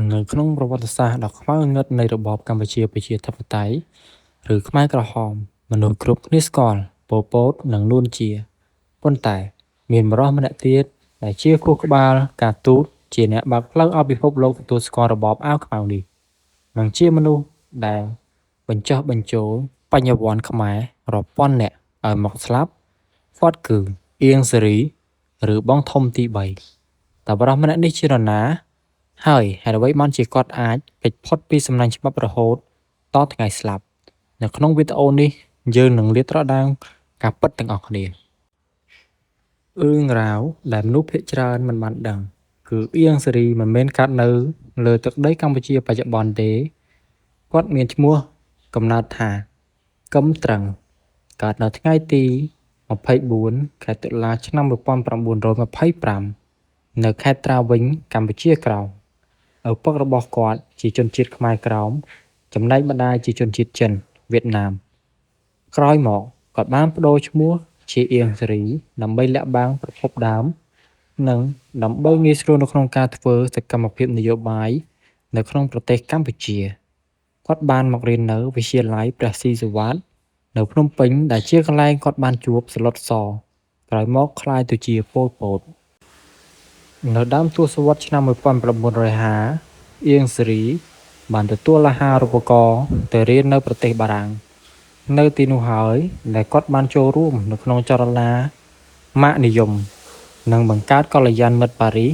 នៅក្នុងប្រវត្តិសាស្ត្រដ៏ខ្មៅងងឹតនៃរបបកម្ពុជាប្រជាធិបតេយ្យឬខ្មែរក្រហមមនុស្សគ្រប់គ្នាស្គាល់ប៉ុល ពត និងនួន ជា ប៉ុន្តែមានបុរសម្នាក់ទៀតដែលជាខួរក្បាលការទូតជាអ្នកបើកផ្លូវឲ្យពិភពលោកទទួលស្គាល់របបអាវខ្មៅនេះនិងជាមនុស្សដែលបញ្ចុះបញ្ចូលបញ្ញវន្តខ្មែររាប់ពាន់នាក់ឲ្យមកស្លាប់គាត់គឺអៀង សារី ឬបងធំទី3 តើបុរសម្នាក់នេះជានរណាហើយហេតុអ្វីបានជាគាត់អាចគេចផុតពីសំណាញ់ច្បាប់រហូតតថ្ងៃស្លាប់នៅក្នុងវីដេអូនេះយើងនឹងលាតត្រដាងការពិតទាំងអស់គ្នារឿងរ៉ាវដែលមនុស្សភាគច្រើនមិនបានដឹងគឺអៀង សារី មិនមែនកើតនៅលើទឹកដីកម្ពុជាបច្ចុប្បន្នទេគាត់មានឈ្មោះកំណើតថា កឹមត្រឹង កើតនៅថ្ងៃទី24 ខែតុលាឆ្នាំ1925នៅខេត្តត្រាវិញកម្ពុជាក្រោមឪពុករបស់គាត់ជាជនជាតិខ្មែរក្រោមចំណែកម្ដាយជាជនជាតិចិនវៀតណាមក្រោយមកគាត់បានប្ដូរឈ្មោះជាអៀង សារី ដើម្បីលាក់បាំងប្រភពដើមនិងដើម្បីងាយស្រួលនៅក្នុងការធ្វើសកម្មភាពនយោបាយនៅក្នុងប្រទេសកម្ពុជាគាត់បានមករៀននៅវិទ្យាល័យព្រះស៊ីសុវត្ថិនៅភ្នំពេញដែលជាកន្លែងគាត់បានជួបសាឡុត ស ក្រោយមកក្លាយទៅជាប៉ុល ពត នៅដើមទសវត្សរ៍ឆ្នាំ1950អៀង សារី បានទទួលអាហារូបករណ៍ទៅរៀននៅប្រទេសបារាំងនៅទីនោះហើយដែលគាត់បានចូលរួមនៅក្នុងចលនាម៉ាកនិយមនិងបង្កើតកល្យានមិត្តប៉ារីស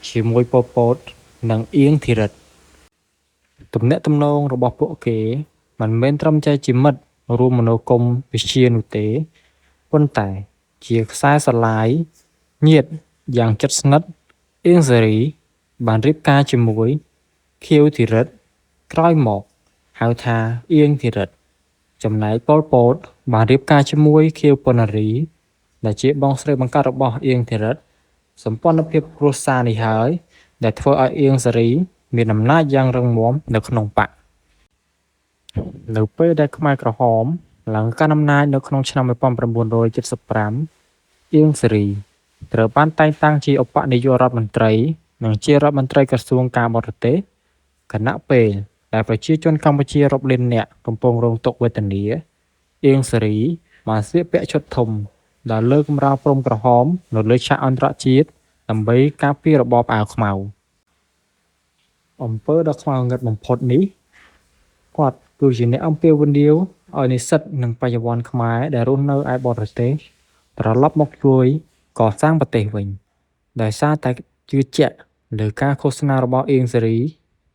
ជាមួយប៉ុល ពត និងអៀង ធីរិតទំនាក់ទំនងរបស់ពួកគេមិនមែនត្រឹមតែជាមិត្តរួមមនោគមវិជ្ជានោះទេប៉ុន្តែជាខ្សែស្រឡាយញាតិយ៉ាងជិតស្និទ្ធអៀង សារី បានរៀបការជាមួយខៀវ ធីរិតក្រោយមកហៅថាអៀង ធីរិតចំណែកប៉ុល ពត បានរៀបការជាមួយខៀវ ប៉ុណ្ណារីដែលជាបងស្រីបង្កើតរបស់អៀង ធីរិតសម្ព័ន្ធភាពគ្រួសារនេះហើយដែលធ្វើឲ្យអៀង សារី មានអំណាចយ៉ាងរឹងមាំនៅក្នុងបក្សនៅពេលដែលខ្មែរក្រហមឡើងកាន់អំណាចនៅក្នុងឆ្នាំ1975អៀង សារី ត្រូវបានតែងតាំងជាឧបនាយករដ្ឋមន្ត្រីនិងជារដ្ឋមន្ត្រីក្រសួងការបរទេសគណៈពេលដែលប្រជាជនកម្ពុជារាប់លាននាក់កំពុងរងទុក្ខវេទនាអៀង សារី បានស្លៀកពាក់ឈុតធំដែលលើកកម្រាលព្រំក្រហមនៅលើឆាកអន្តរជាតិដើម្បីការពាររបបអាវខ្មៅអំពើដ៏ខ្មៅងងឹតបំផុតនេះគាត់គឺជាអ្នកអំពាវនាវឲ្យនិស្សិតនិងបញ្ញវន្តខ្មែរដែលរស់នៅឯបរទេសត្រឡប់មកជួយកសាងប្រទេសវិញដោយសារតែជឿជាក់លើការឃោសនារបស់អៀង សារី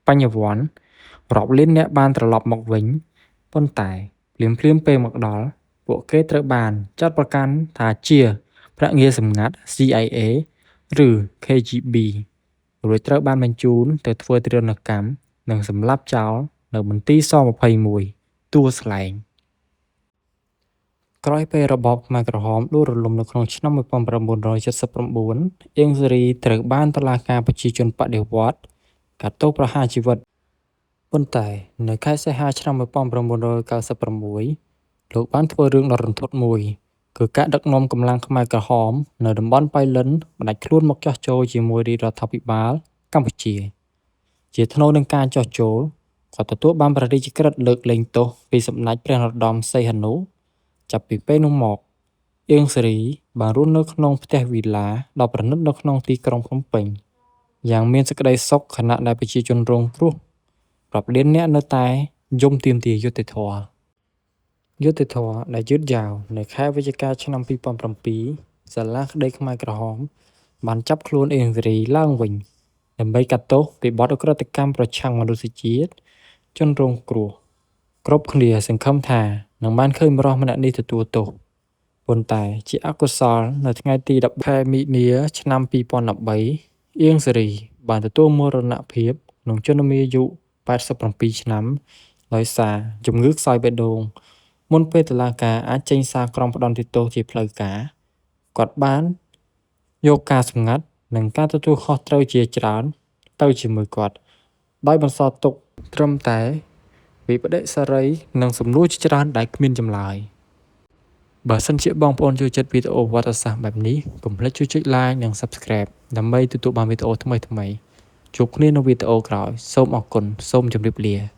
បញ្ញវន្តរាប់លានអ្នកបានត្រឡប់មកវិញប៉ុន្តែភ្លាមពេលមកដល់ពួកគេត្រូវបានចាត់ប្រកាន់ថាជាភ្នាក់ងារសម្ងាត់ CIA ឬ KGB រួចត្រូវបានបញ្ជូនទៅធ្វើទារុណកម្មនិងសម្លាប់ចោលនៅមន្ទីរ ស-21 ទួលស្លែងក្រោយពេលរបបខ្មែរក្រហមដួលរលំនៅក្នុងឆ្នាំ1979អៀង សារី ត្រូវបានតុលាការប្រជាជនបដិវត្តន៍កាត់ទោសប្រហារជីវិតប៉ុន្តែនៅខែសីហាឆ្នាំ1996លោកបានធ្វើរឿងដ៏រន្ធត់មួយគឺការដឹកនាំកម្លាំងខ្មែរក្រហមនៅតំបន់ប៉ៃលិនផ្ដាច់ខ្លួនមកចោះចូលជាមួយរាជរដ្ឋាភិបាលកម្ពុជាជាថ្នូរនឹងការចោះចូលគាត់ទទួលបានព្រះរាជក្រឹត្យលើកលែងទោសពីសម្ដេចព្រះនរោត្តម សីហនុចាប់ពីពេលនោះមកអៀង សារី បានរស់នៅក្នុងផ្ទះវីឡាដ៏ប្រណិតនៅក្នុងទីក្រុងភ្នំពេញយ៉ាងមានសេចក្តីសុខខណៈដែលប្រជាជនរងគ្រោះរាប់លានអ្នកនៅតែយំទាមទារយុត្តិធម៌ដែលយឺតយ៉ាវនៅខែវិច្ឆិកាឆ្នាំ2007សាលាក្តីខ្មែរក្រហមបានចាប់ខ្លួនអៀង សារី ឡើងវិញដើម្បីកាត់ទោសពីបទឧក្រិដ្ឋកម្មប្រឆាំងមនុស្សជាតិជនរងគ្រោះគ្រប់គ្នាសង្ឃឹមថានឹងបានឃើញបុរសម្នាក់នេះទទួលទោសប៉ុន្តែជាអកុសលនៅថ្ងៃទី10ខែមិនិនាឆ្នាំ2013អៀង សារី បានទទួលមរណភាពក្នុងជំនាយុ87ឆ្នាំដោយសារជំងឺខ្សោយបេះដូងមុនពេលតុលាការអាចចេញសារក្រមផ្តន្ទាទោសជាផ្លូវការគាត់បានយកការសម្ងាត់និងការទទួលខុសត្រូវជាច្រើនទៅជាមួយគាត់ដោយបន្សល់ទុកត្រឹមតែវិប្បដិសារីនិងសំណួរជាច្រើនដែលគ្មានចម្លើយបើសិនជាបងប្អូនចូលចិត្តវីដេអូប្រវត្តិសាស្ត្របែបនេះកុំភ្លេចជួយចុច like និង Subscribe ដើម្បីទទួលបានវីដេអូថ្មីៗ ជួបគ្នានៅវីដេអូក្រោយសូមអរគុណសូមជម្រាបលា